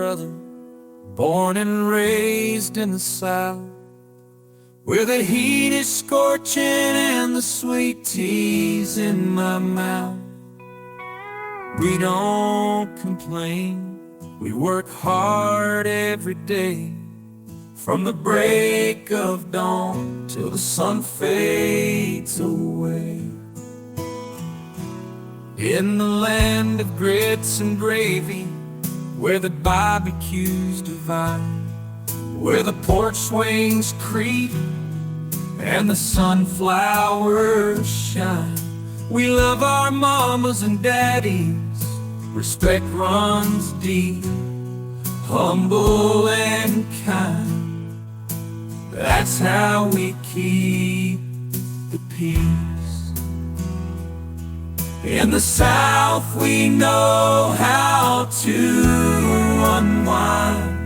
brother, born and raised in the South, where the heat is scorching and the sweet tea's in my mouth. We don't complain, we work hard every day, from the break of dawn till the sun fades away. In the land of grits and gravy, where the barbecues divide, where the porch swings creep and the sunflowers shine, we love our mamas and daddies, respect runs deep, humble and kind. That's how we keep the peace. In the South we know how to unwind.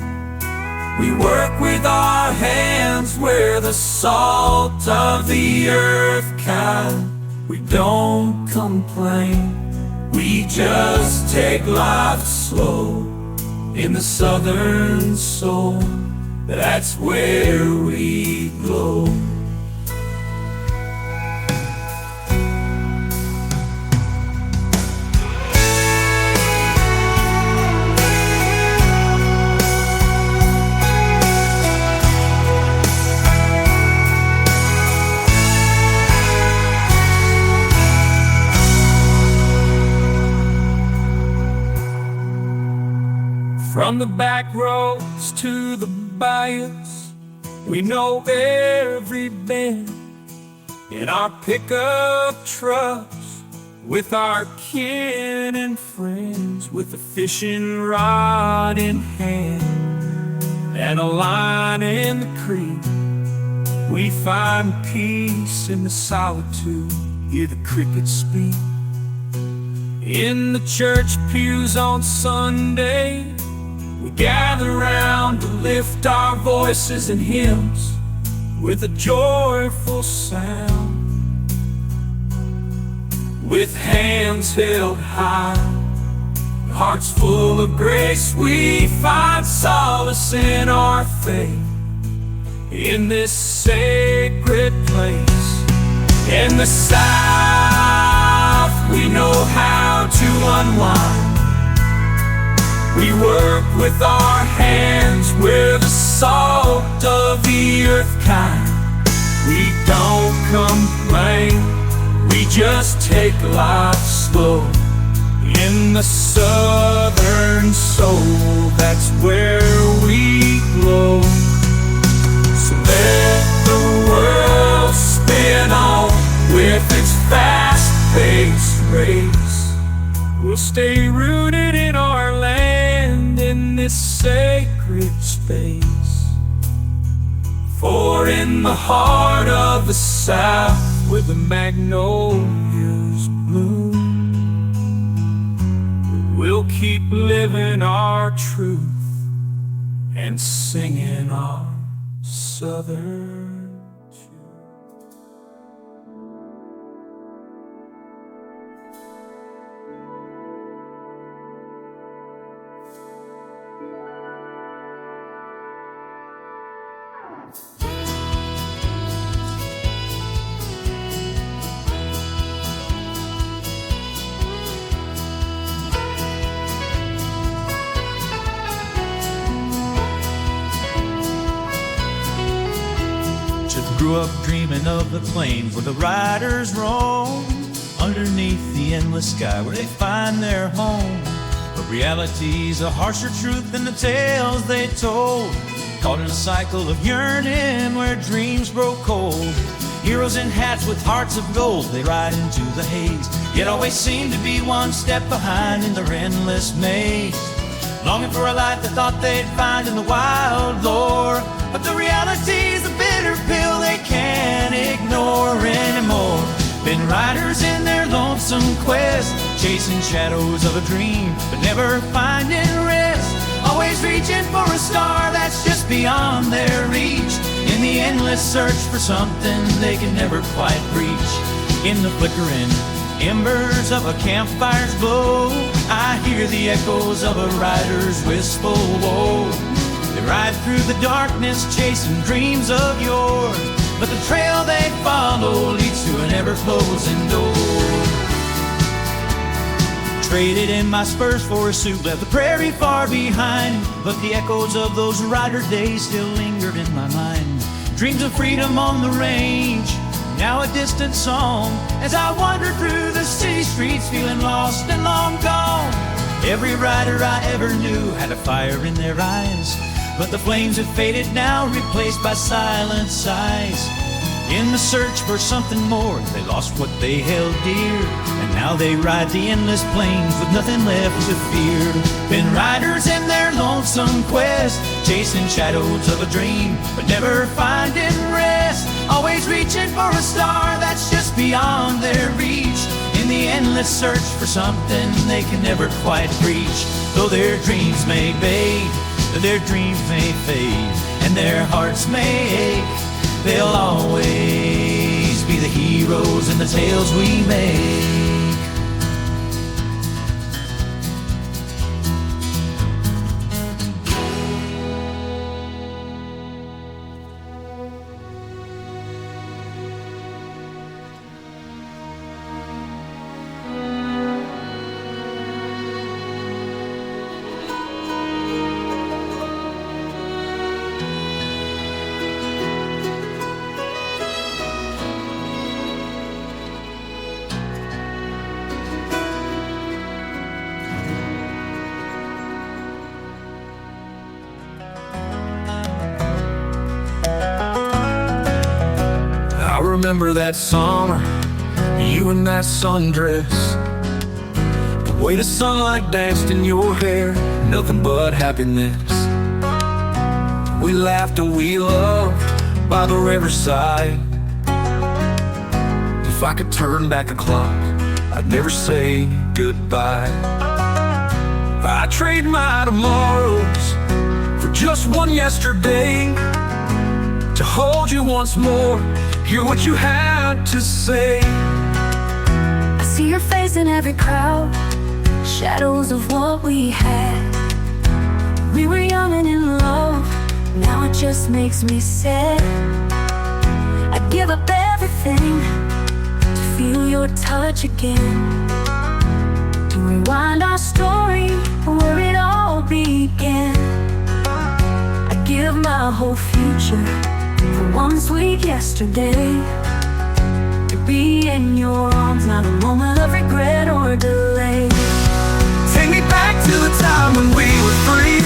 We work with our hands, we're the salt of the earth kind. We don't complain, we just take life slow. In the Southern soul, that's where we glow. From the back roads to the bayous, we know every bend. In our pickup trucks, with our kin and friends, with a fishing rod in hand and a line in the creek, we find peace in the solitude, hear the crickets speak. In the church pews on Sunday, we gather round to lift our voices in hymns with a joyful sound. With hands held high, hearts full of grace, we find solace in our faith. In this sacred place, in the South, we know how to unwind. We work with our hands, we're the salt of the earth kind. We don't complain, we just take life slow. In the Southern soul, that's where we glow. So let the world spin on with its fast-paced race. We'll stay rooted in our land, in this sacred space. For in the heart of the South, where the magnolias bloom, we'll keep living our truth and singing our Southern. Grew up dreaming of the plains where the riders roam, underneath the endless sky where they find their home. But reality's a harsher truth than the tales they told, caught in a cycle of yearning where dreams grow cold. Heroes in hats with hearts of gold, they ride into the haze, yet always seem to be one step behind in their endless maze, longing for a life they thought they'd find in the wild lore. But the reality's a bitter pill they can't ignore anymore. Been riders in their lonesome quest, chasing shadows of a dream, but never finding rest. Always reaching for a star that's just beyond their reach, in the endless search for something they can never quite reach. In the flickering, Embers of a campfire's glow, I hear the echoes of a rider's wistful woe. They ride through the darkness chasing dreams of yore, but the trail they follow leads to an ever-closing door. Traded in my spurs for a suit, left the prairie far behind, but the echoes of those rider days still lingered in my mind. Dreams of freedom on the range, now a distant song, as I wandered through the city streets feeling lost and long gone. Every rider I ever knew had a fire in their eyes, but the flames have faded now, replaced by silent sighs. In the search for something more, they lost what they held dear, and now they ride the endless plains with nothing left to fear. Been riders in their lonesome quest, chasing shadows of a dream, but never finding rest. Always reaching for a star that's just beyond their reach, in the endless search for something they can never quite reach. Though their dreams may fade, their dreams may fade, and their hearts may ache, they'll always be the heroes in the tales we make. Remember that summer, you in that sundress, the way the sunlight danced in your hair, nothing but happiness. We laughed and we loved by the riverside. If I could turn back the clock, I'd never say goodbye. I'd trade my tomorrows for just one yesterday, to hold you once more, hear what you had to say. I see your face in every crowd, shadows of what we had. We were young and in love, now it just makes me sad. I'd give up everything to feel your touch again, to rewind our story where it all began. I'd give my whole future for one sweet yesterday, to be in your arms, not a moment of regret or delay. Take me back to the time when we were free,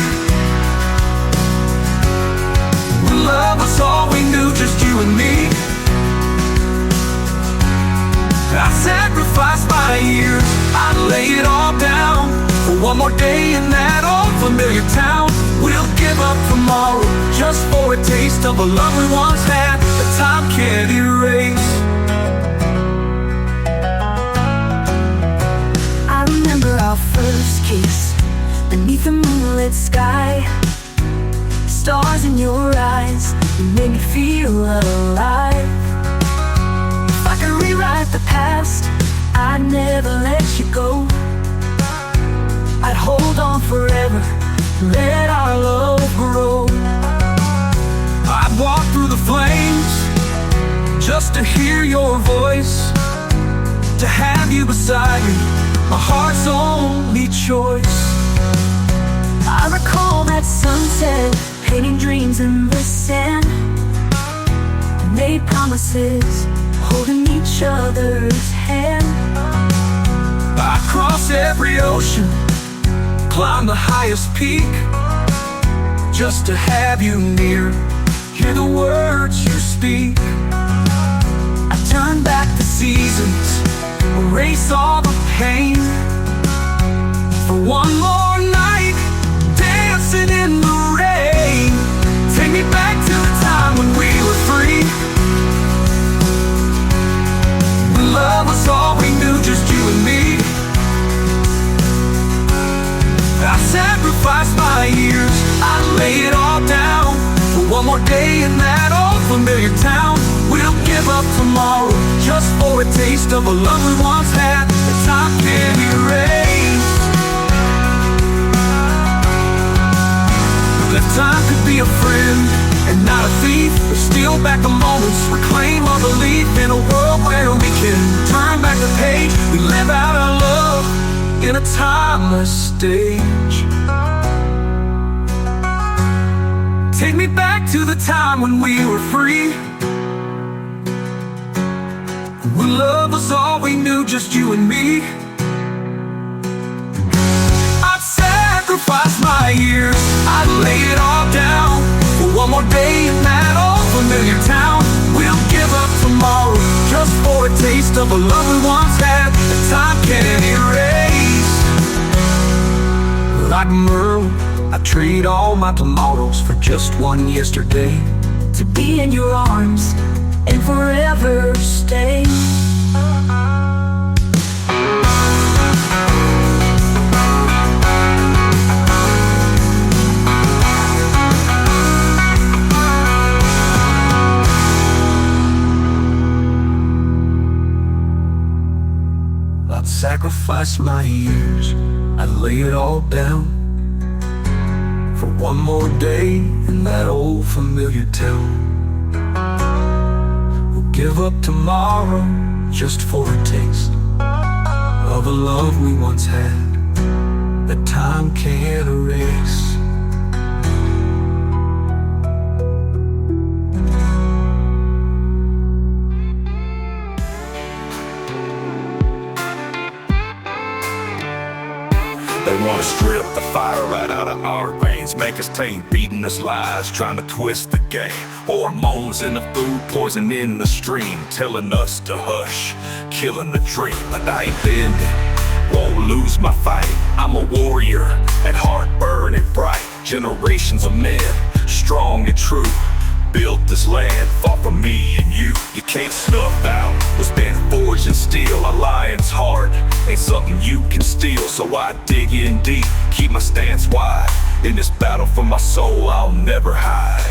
when love was all we knew, just you and me. I sacrificed my years, I'd lay it all down for one more day in that old familiar town. We'll give up tomorrow just for a taste of a love we once had, that time can't erase. I remember our first kiss beneath the moonlit sky. Stars in your eyes, you made me feel alive. If I could rewrite the past, I'd never let you go. I'd hold on forever, let our love grow. I'd walk through the flames just to hear your voice, to have you beside me, my heart's only choice. I recall that sunset, painting dreams in the sand, and made promises, holding each other's hand. I crossed every ocean, climbed the highest peak, just to have you near, hear the words you speak. I Turn back the seasons, erase all the pain, for one more night, dancing in the rain. Take me back to the time when we were free, when love was all we knew, just you and me. I sacrificed my years, I lay it all down for one more day in that old familiar town. We'll give up tomorrow just for a taste of a love we once had, time can't erase. That time could be a friend and not a thief, but steal back the moments, reclaim our belief in a world where we can turn back the page. We live out our love in a timeless stage. Take me back to the time when we were free, when love was all we knew, just you and me. I'd sacrifice my years, I'd lay it all down for one more day in that old familiar town. We'll give up tomorrow just for a taste of a love we once had that time can't erase. Like Merle, I trade all my tomorrows for just one yesterday, to be in your arms and forever stay. I'd sacrifice my years, I'd lay it all down for one more day in that old familiar town. We'll give up tomorrow just for a taste of a love we once had that time can't erase. They wanna strip the fire right out of our veins, make us tame, beating us lies, trying to twist the game. Hormones in the food, poison in the stream, telling us to hush, killing the dream. But I ain't bending, won't lose my fight. I'm a warrior, at heart burning bright. Generations of men, strong and true, built this land, fought for me and you. You can't snuff out what's been forged in steel. A lion's heart ain't something you can steal. So I dig in deep, keep my stance wide. In this battle for my soul, I'll never hide.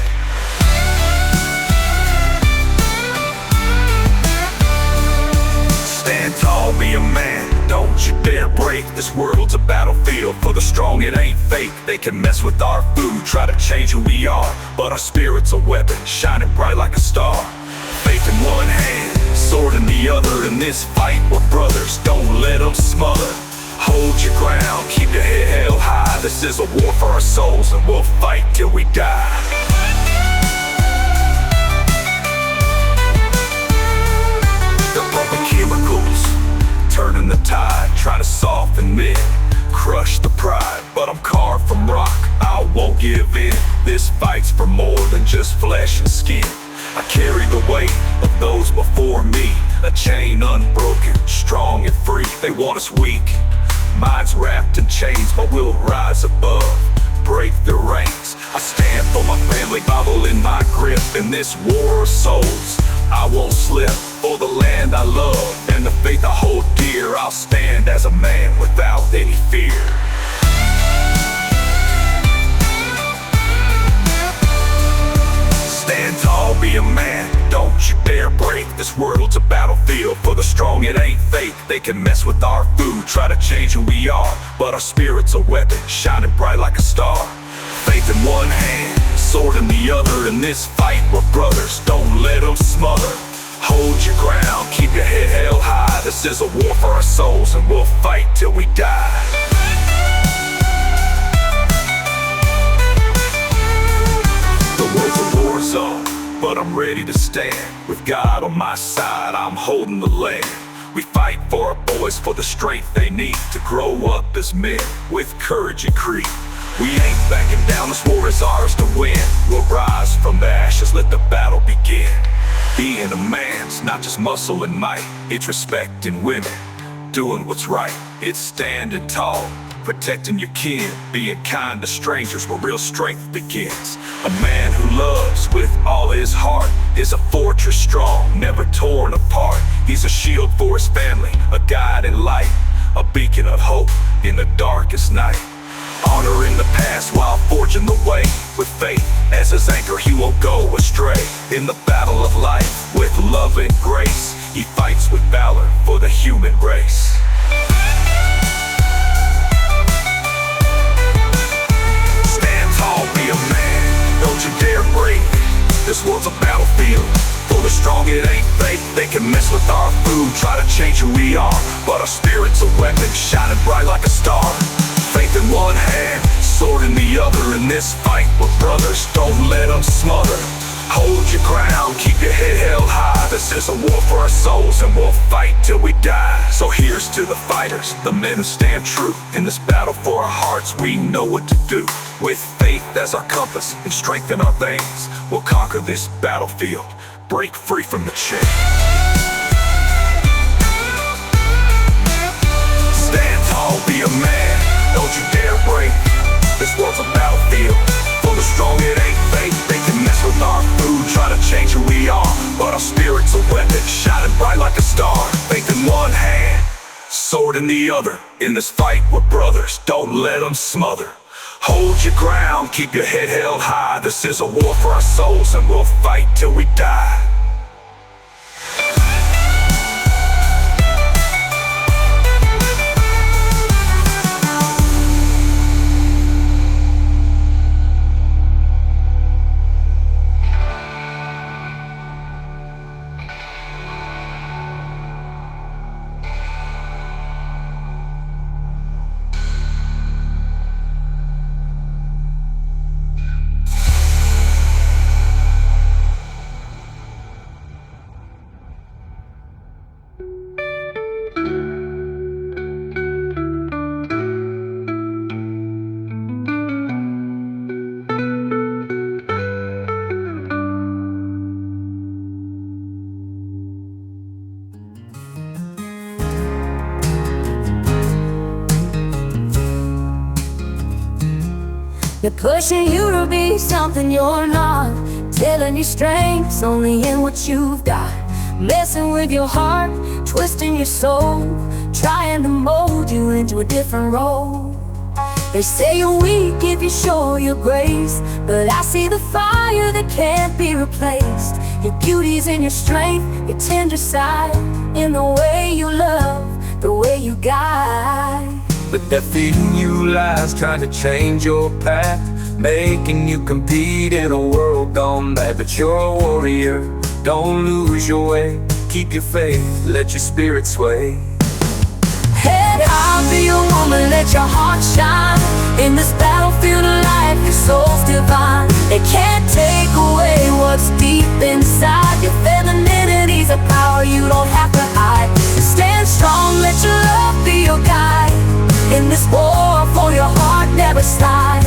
Stand tall, be a man, don't you dare break. This world's a battlefield for the strong, it ain't fake. They can mess with our food, try to change who we are, but our spirit's a weapon, shining bright like a star. Faith in one hand, sword in the other. In this fight we're brothers, don't let them smother. Hold your ground, keep your head held high. This is a war for our souls and we'll fight till we die. They're pumping chemicals, turning the tide, trying to soften men, crush the pride. But I'm carved from rock, I won't give in. This fight's for more than just flesh and skin. I carry the weight of those before me, a chain unbroken, strong and free. They want us weak, minds wrapped in chains, but we'll rise above, break their ranks. I stand for my family, Bible in my grip. In this war of souls, I won't slip. For the land I love and the faith I hold dear, I'll stand as a man without any fear. Stand tall, be a man, don't you dare break. This world's a battlefield for the strong, it ain't fake. They can mess with our food, try to change who we are, but our spirit's a weapon, shining bright like a star. Faith in one hand, sword in the other. In this fight we're brothers, don't let them smother. Hold your ground, keep your head held high. This is a war for our souls and we'll fight till we die. The world's a war zone, but I'm ready to stand. With God on my side, I'm holding the land. We fight for our boys, for the strength they need to grow up as men with courage and creed. We ain't backing down, this war is ours to win. We'll rise from the ashes, let the battle begin. Being a man's not just muscle and might, it's respecting women, doing what's right. It's standing tall, protecting your kin, being kind to strangers where real strength begins. A man who loves with all his heart is a fortress strong, never torn apart. He's a shield for his family, a guiding light, a beacon of hope in the darkest night. Honoring the past while forging the way. With faith as his anchor, he won't go astray. In the battle of life, with love and grace, he fights with valor for the human race. Stand tall, be a man, don't you dare break. This world's a battlefield, for the strong it ain't fake. They can mess with our food, try to change who we are, but our spirit's a weapon, shining bright like a star. Faith in one hand, sword in the other. In this fight, we're brothers, don't let them smother. Hold your ground, keep your head held high. This is a war for our souls, and we'll fight till we die. So here's to the fighters, the men who stand true. In this battle for our hearts, we know what to do. With faith as our compass and strength in our veins, we'll conquer this battlefield, break free from the chain. Stand tall, be a man, don't you dare break. This world's a battlefield, for the strong it ain't fake. They can mess with our food, try to change who we are, but our spirit's a weapon, shining bright like a star. Faith in one hand, sword in the other. In this fight we're brothers, don't let them smother. Hold your ground, keep your head held high. This is a war for our souls, and we'll fight till we die. They're pushing you to be something you're not, telling your strengths only in what you've got, messing with your heart, twisting your soul, trying to mold you into a different role. They say you're weak if you show your grace, but I see the fire that can't be replaced. Your beauty's in your strength, your tender side, in the way you love, the way you guide. But they're feeding you lies, trying to change your path, making you compete in a world gone bad. But you're a warrior, don't lose your way. Keep your faith, let your spirit sway. Head high, be a woman, let your heart shine. In this battlefield of life, your soul's divine. They can't take away what's deep inside. Your femininity's a power you don't have to hide. Stand strong, let your love be your guide. In this war for your heart, never slide.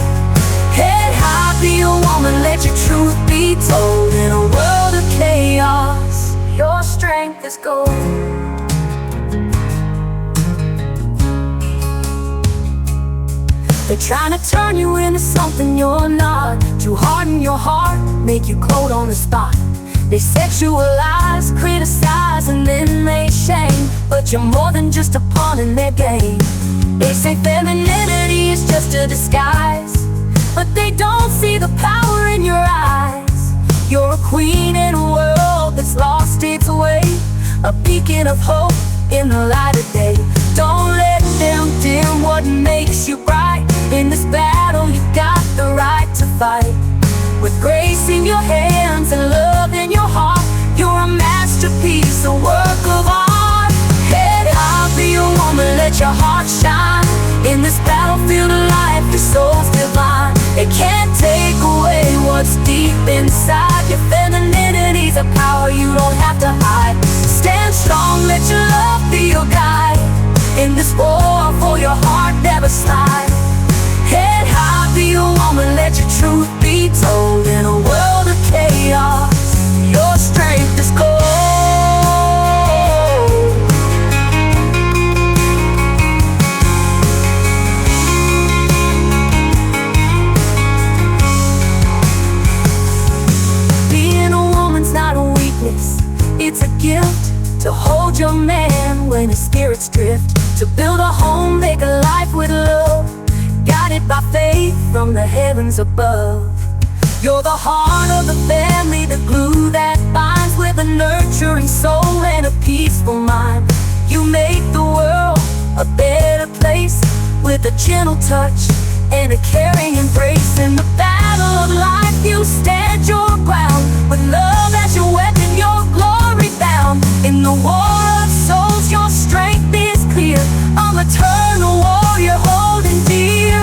Head high, be a woman, let your truth be told. In a world of chaos, your strength is gold. They're trying to turn you into something you're not, to harden your heart, make you cold on the spot. They sexualize, criticize, and then they shame, but you're more than just a pawn in their game. They say femininity is just a disguise, but they don't see the power in your eyes. You're a queen in a world that's lost its way, a beacon of hope in the light of day. Don't let them dim what makes you bright. In this battle you got the right to fight. With grace in your hands and love in your heart, you're a masterpiece, a work of art. Head high, be a woman, let your heart shine. In this battlefield of life, your soul's divine. They can't take away what's deep inside. Your femininity's a power you don't have to hide. Stand strong, let your love be your guide. In this war for your heart, never slide. Head high, be a woman, let your truth be told. In a world of chaos, your strength is gold. Being a woman's not a weakness, it's a gift. To hold your man when his spirits drift, to build a home, make a life with love, guided by faith from the heavens above. You're the heart of the family, the glue that binds, with a nurturing soul and a peaceful mind. You make the world a better place with a gentle touch and a caring embrace. In the battle of life you stand your ground, with love as your weapon, your glory bound. In the war of souls your strength is clear, a maternal warrior holding dear.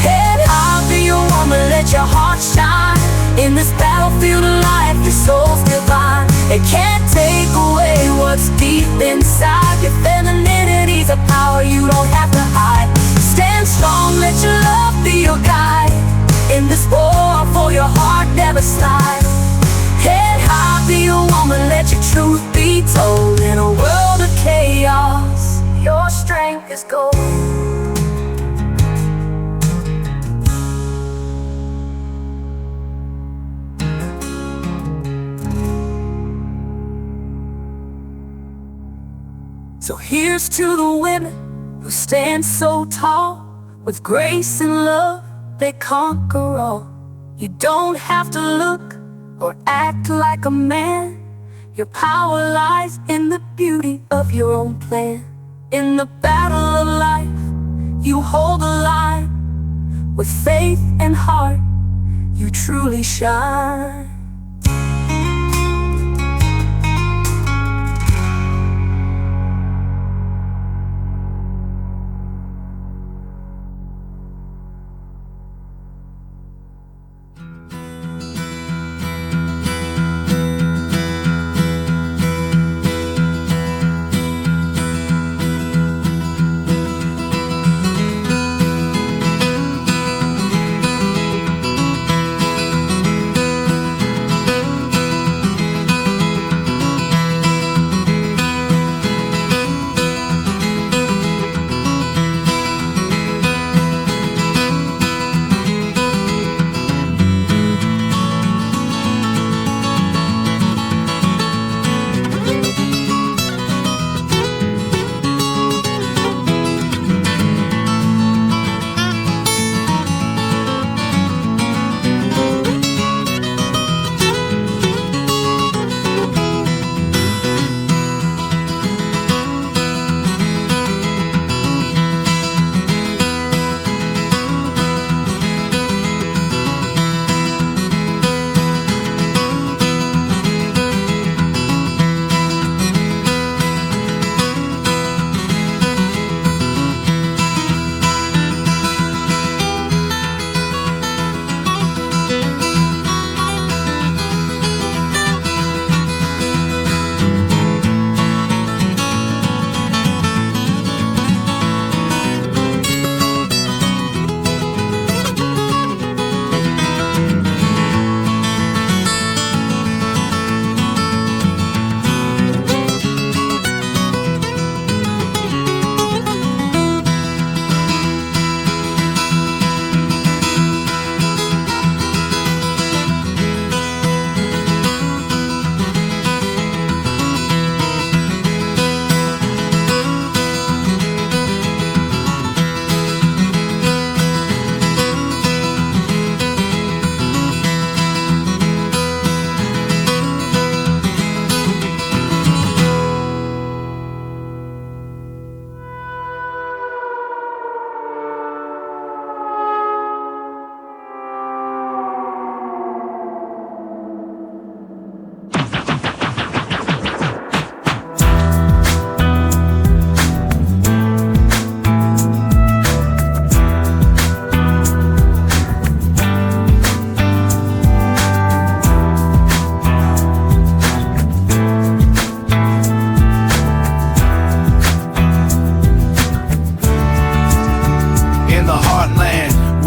Head high, be a woman, let your heart shine. In this battlefield of life your soul's divine. It can't take away what's deep inside. Your femininity's a power you don't have to hide. Stand strong, let your love be your guide. In this war for your heart never slide. Head high, be a woman, let your truth be told. In a world of chaos, your strength is gold. So here's to the women who stand so tall. With grace and love they conquer all. You don't have to look or act like a man. Your power lies in the beauty of your own plan. In the battle of life you hold the line. With faith and heart you truly shine.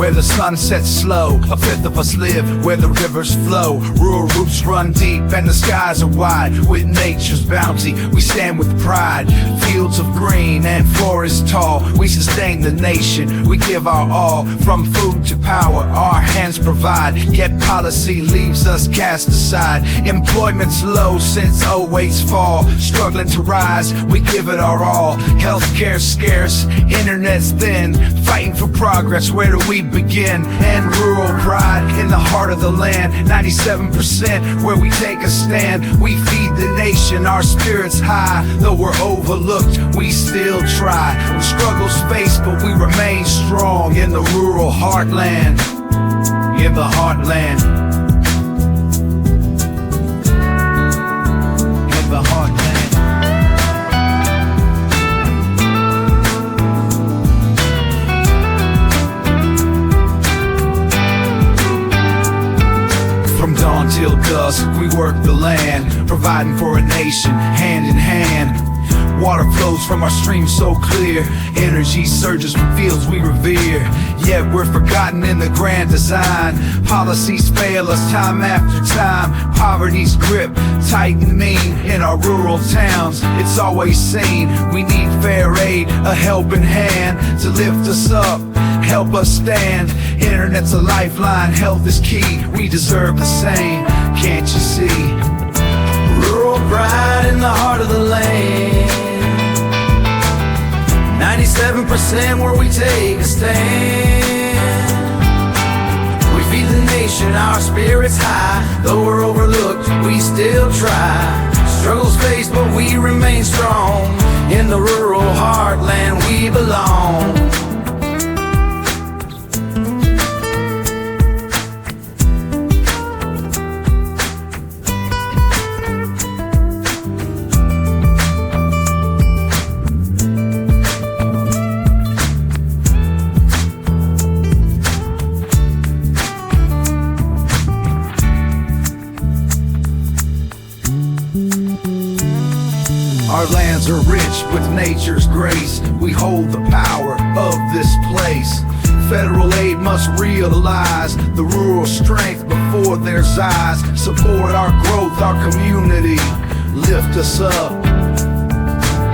where the sun sets slow. A fifth of us live where the rivers flow. Rural roots run deep and the skies are wide. With nature's bounty, we stand with pride. Fields of green and forests tall, we sustain the nation, we give our all. From food to power, our hands provide. Yet policy leaves us cast aside. Employment's low since 08's fall. Struggling to rise, we give it our all. Healthcare's scarce, internet's thin. Fighting for progress, where do we begin? in, and rural pride in the heart of the land. 97% where we take a stand. We feed the nation, our spirits high. Though we're overlooked, we still try. Struggles faced, but we remain strong in the rural heartland. In the heartland. In the heartland. From dawn till dusk, we work the land, providing for a nation, hand in hand. Water flows from our streams so clear, energy surges from fields we revere. Yet we're forgotten in the grand design. Policies fail us time after time. Poverty's grip, tight and mean in our rural towns. It's always seen, we need fair aid, a helping hand to lift us up, help us stand. Internet's a lifeline, health is key. We deserve the same, can't you see? Rural pride in the heart of the land. 97% where we take a stand. We feed the nation, our spirits high. Though we're overlooked, we still try. Struggles faced, but we remain strong. In the rural heartland we belong. Our lands are rich with nature's grace. We hold the power of this place. Federal aid must realize the rural strength before there's eyes. Support our growth, our community. Lift us up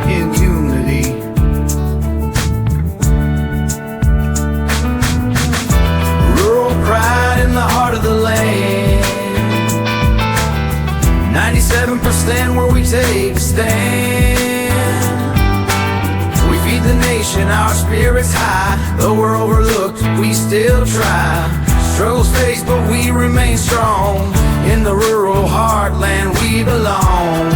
in unity. Rural pride in the heart of the land. 97% where we take a stand. We feed the nation, our spirits high. Though we're overlooked, we still try. Struggles faced, but we remain strong. In the rural heartland we belong.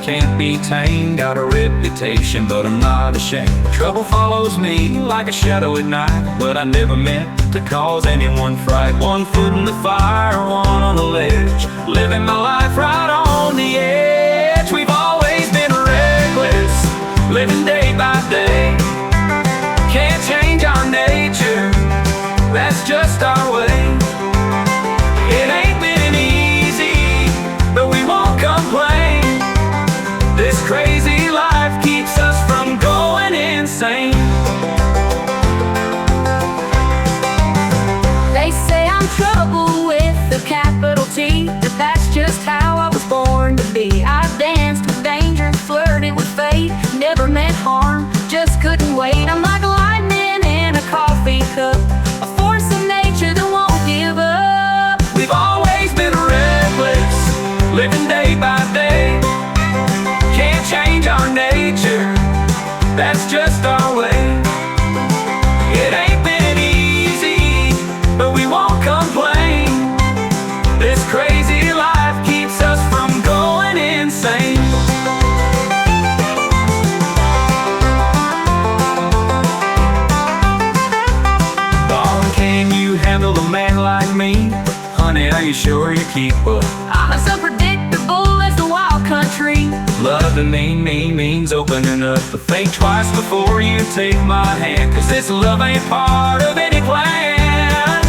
Can't be tamed, got a reputation, but I'm not ashamed. Trouble follows me like a shadow at night, but I never meant to cause anyone fright. 1 foot in the fire, 1 on the ledge, living my life right on the edge. We've always been reckless, living day by day. Can't change our nature, that's just our way. It ain't been easy, but we won't complain. This crazy life keeps us from going insane. They say I'm trouble with a capital T, but that's just how I was born to be. I danced with danger, flirted with fate, never meant harm, just couldn't wait. I'm like lightning in a coffee cup, a force of nature that won't give up. We've always been reckless, living day by day. Can't change our nature, that's just our way. It ain't been easy, but we won't complain. This crazy life keeps us from going insane. Darling, can you handle a man like me? Honey, are you sure you keep up? I'm as unpredictable as the wild means opening up. But think twice before you take my hand, 'cause this love ain't part of any plan.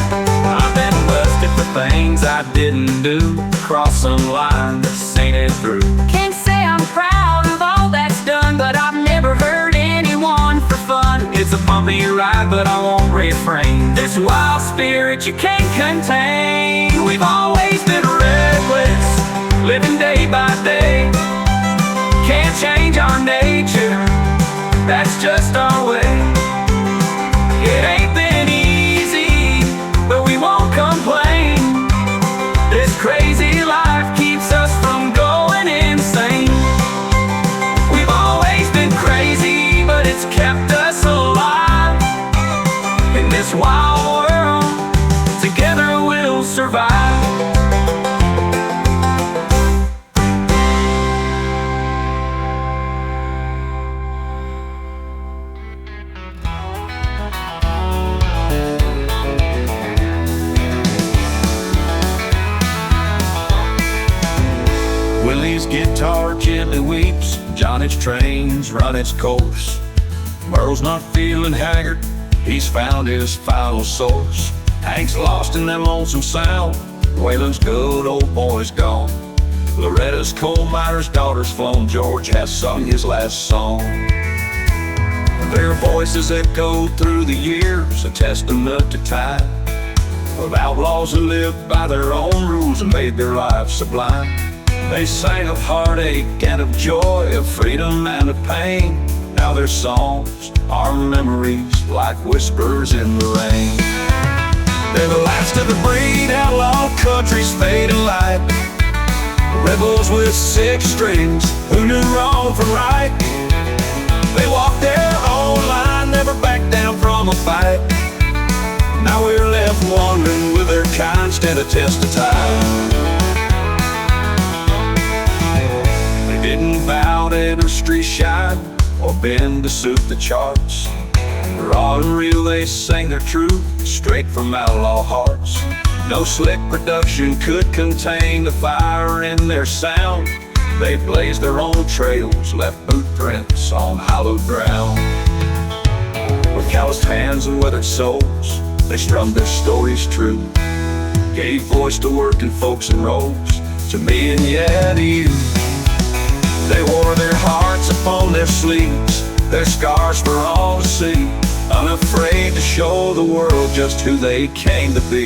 I've been busted for things I didn't do, cross some line that ain't it through. Can't say I'm proud of all that's done, but I've never hurt anyone for fun. It's a bumpy ride, but I won't refrain. This wild spirit you can't contain. We've always been reckless, living day by day. Can't change our nature, that's just our way. It ain't been easy, but we won't complain. This crazy life keeps us from going insane. We've always been crazy, but it's kept us alive. In this wild world, together we'll survive. Willie's guitar gently weeps, Johnny's trains run its course. Merle's not feeling haggard, he's found his final source. Hank's lost in that lonesome sound, Waylon's good old boy's gone. Loretta's coal miner's daughter's flown, George has sung his last song. Their voices echoed through the years, a testament to time, of outlaws who lived by their own rules and made their lives sublime. They sang of heartache and of joy, of freedom and of pain. Now their songs are memories like whispers in the rain. They're the last of the breed, outlaw country's fading light. Rebels with six strings who knew wrong from right. They walked their own line, never backed down from a fight. Now we're left wondering will their kind stand a test of time. Didn't vow to enter street shine or bend to suit the charts. Raw and real, they sang their truth straight from outlaw hearts. No slick production could contain the fire in their sound. They blazed their own trails, left boot prints on hallowed ground. With calloused hands and weathered souls, they strummed their stories true. Gave voice to working folks in rows, to me and yeah, to you. They wore their hearts upon their sleeves, their scars for all to see, unafraid to show the world just who they came to be.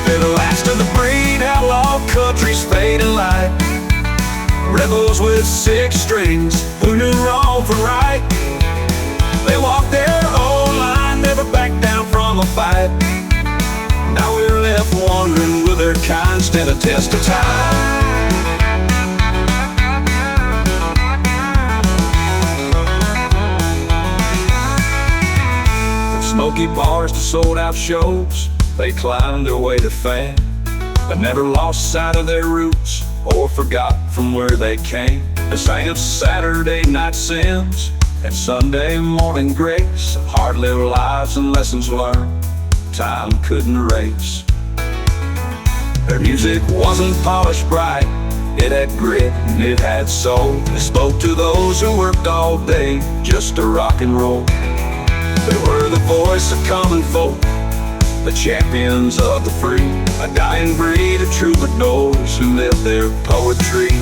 They're the last of the breed, outlaw country's fading light. Rebels with six strings who knew wrong from right. They walked their own line, never backed down from a fight. Now we're left wondering will their kind stand a test of time. Smoky bars to sold-out shows, they climbed their way to fame, but never lost sight of their roots or forgot from where they came. They sang of Saturday night sins and Sunday morning grace, of hard-lived lives and lessons learned time couldn't erase. Their music wasn't polished bright, it had grit and it had soul. It spoke to those who worked all day just to rock and roll. They were the voice of common folk, the champions of the free, a dying breed of troubadours who lived their poetry.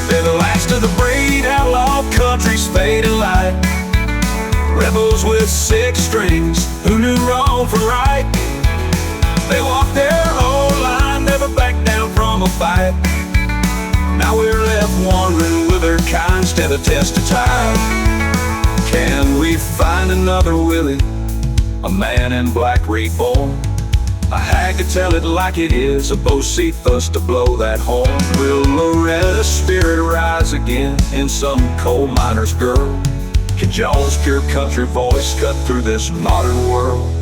They're the last of the breed, outlaw country's fading light. Rebels with six strings who knew wrong from right. They walked their own line, never backed down from a fight. Now we're left wondering will their kind stand a test of time. Can we find another Willie, a man in black reborn? A hag to tell it like it is, a Bocephus to blow that horn. Will Loretta's spirit rise again in some coal miner's girl? Can John's pure country voice cut through this modern world?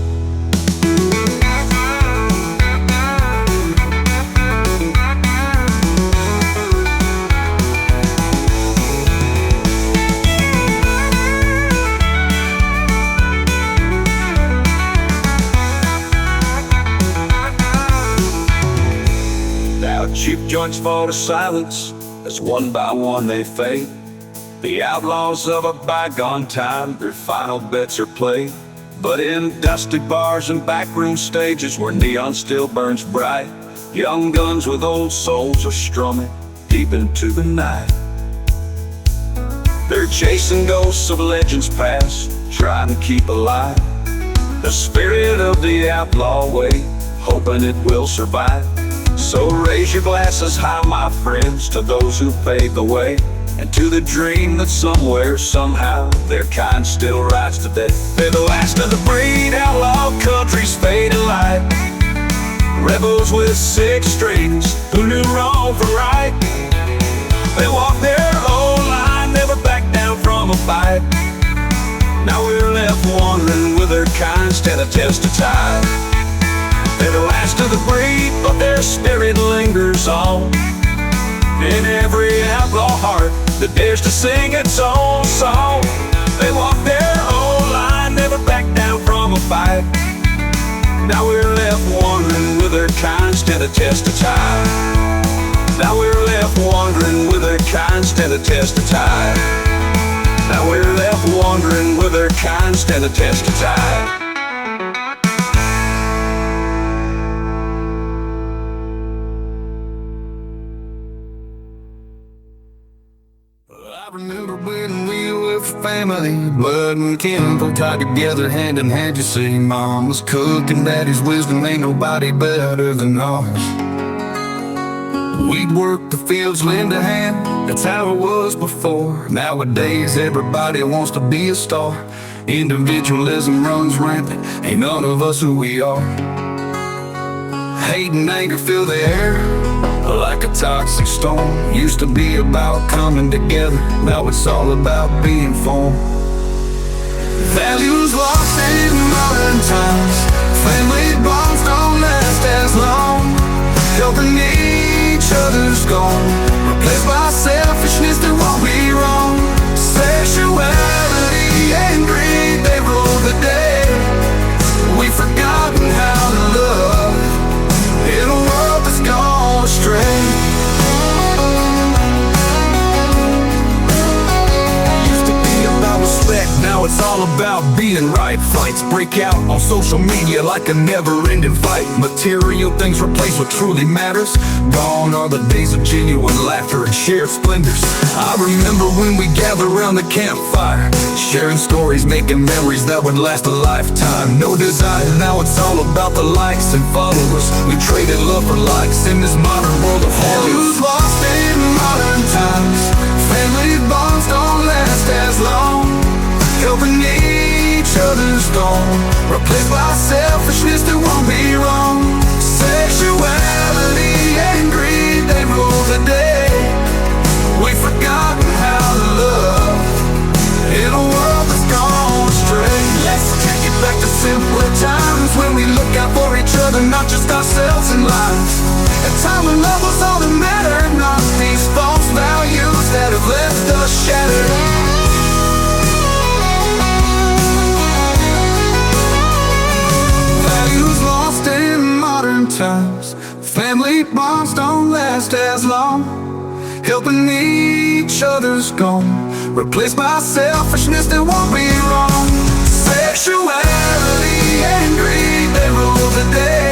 Cheap joints fall to silence as one by one they fade. The outlaws of a bygone time, their final bets are played. But in dusty bars and backroom stages where neon still burns bright, young guns with old souls are strumming deep into the night. They're chasing ghosts of legends past, trying to keep alive the spirit of the outlaw way, hoping it will survive. So raise your glasses high, my friends, to those who paved the way, and to the dream that somewhere, somehow, their kind still rides today. They're the last of the breed, outlaw country's fading light. Rebels with six strings, who knew wrong from right. They walk their whole line, never back down from a fight. Now we're left wandering with their kind, instead of test of time. They're the last of the breed, but their spirit lingers on in every outlaw heart that dares to sing its own song. They walk their whole line, never back down from a fight. Now we're left wandering with their kind, instead of test of time. Now we're left wandering with their kind, instead of test of time. Now we're left wandering with their kind, instead of test of time. I remember when we were family, blood and kin tied together hand in hand. You see, Mom was cooking, Daddy's wisdom ain't nobody better than ours. We'd work the fields lend a hand, that's how it was before. Nowadays everybody wants to be a star. Individualism runs rampant, ain't none of us who we are. Hate and anger fill the air like a toxic storm. Used to be about coming together, now it's all about being formed. Values lost in modern times, family bonds don't last as long. Helping each other's gone, replaced by selfishness that won't be wrong. Sexuality and greed, they rule the day. We've forgotten how to love in a world that's gone astray. Used to be about respect, now it's all about being right. Fights break out on social media like a never-ending fight. Material things replaced what truly matters. Gone are the days of genuine laughter and shared splendors. I remember when we gathered around the campfire, sharing stories, making memories that would last a lifetime. No desire, now it's all about the likes and followers. We traded love for likes in this modern world of values lost in modern times. Family bonds don't last as long. Helping each other's gone, replaced by selfishness that won't be wrong. Sexuality and greed, they rule the day. We've forgotten how to love in a world that's gone astray. Let's take it back to simpler times, when we look out for each other, not just ourselves in lives. A time when love was all that mattered, not these false values that have left us shattered. Values lost in modern times, family bonds don't last as long. Helping each other's gone, replaced by selfishness that won't be wrong. Sexuality and greed, they rule the day.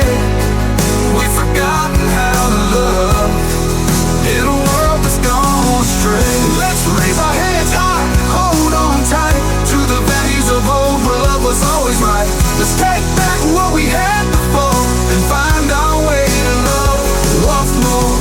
We've forgotten how to love in a world that's gone astray. Let's raise our heads high, hold on tight to the values of old, where love was always right. Let's take back what we had before and find our way to love once more.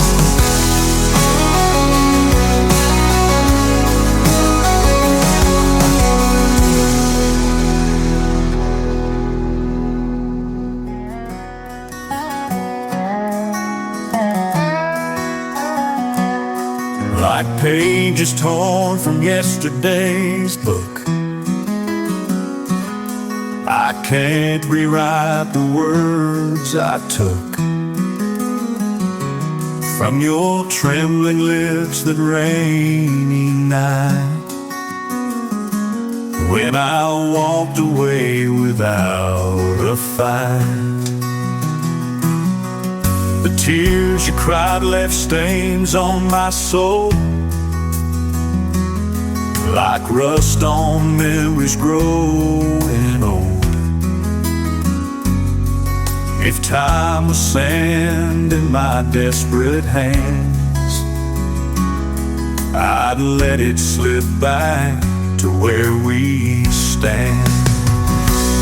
Like pages torn from yesterday's book, I can't rewrite the words I took from your trembling lips that rainy night, when I walked away without a fight. The tears you cried left stains on my soul, like rust on memories growing old. If time was sand in my desperate hands, I'd let it slip back to where we stand.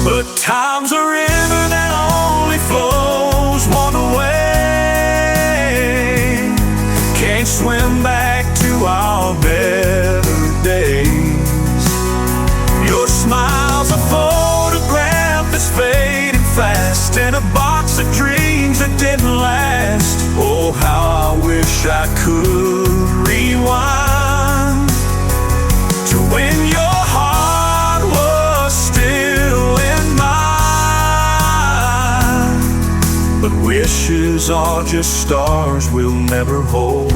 But time's a river that only flows one way, can't swim back to our better days. Your smile's a photograph that's fading fast, in a box of dreams that didn't last. Oh, how I wish I could rewind to when your heart was still in mine. But wishes are just stars we'll never hold,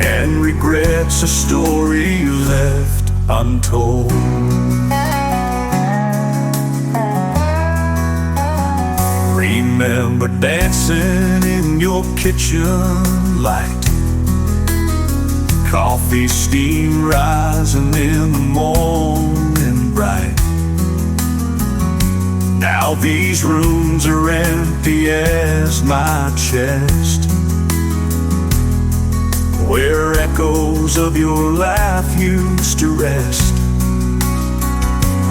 and regrets a story left untold. Remember dancing in your kitchen light, coffee steam rising in the morning bright. Now these rooms are empty as my chest, where echoes of your laugh used to rest.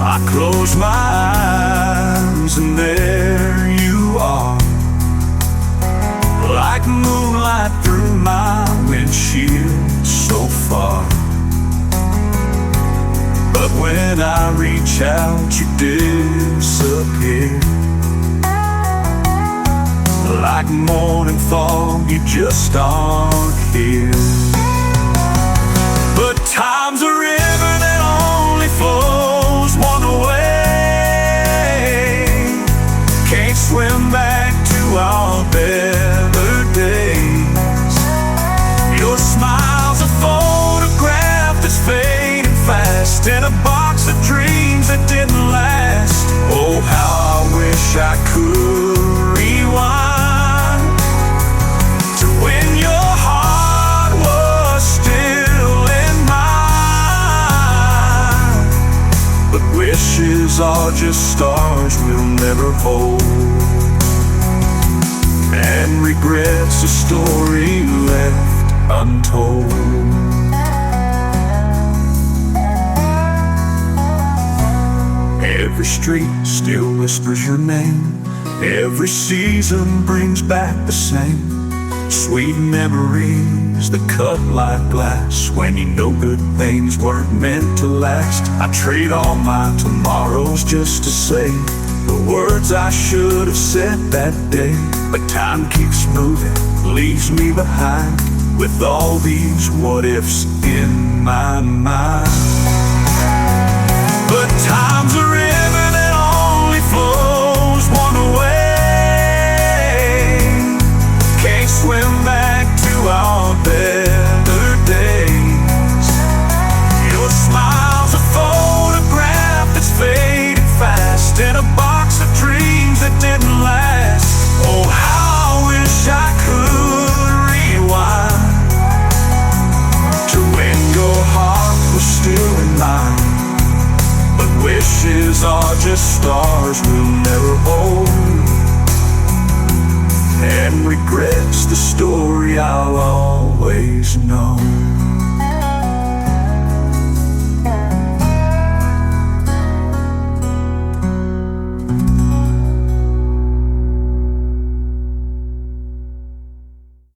I close my eyes and there you are, like moonlight through my windshield so far. But when I reach out, you disappear, like morning fog, you just aren't here. But time's a river that only flows one way, can't swim back to our better days. Your smile's a photograph that's fading fast, in a box of dreams that didn't last. Oh, how I wish I could rewind to when your heart was still in mine. But wishes are just stars we'll never hold, and regrets a story left untold. Every street still whispers your name, every season brings back the same sweet memories that cut like glass, when you know good things weren't meant to last. I trade all my tomorrows just to say the words I should have said that day. But time keeps moving, leaves me behind with all these what ifs in my mind. But time's a river that only flows one way, can't swim back to our better days. Your smile's a photograph that's fading fast, in a box of dreams that didn't last. Oh, how I wish I could rewind to when your heart was still in mine. But wishes are just stars we'll never hold, and regrets the story I'll always know.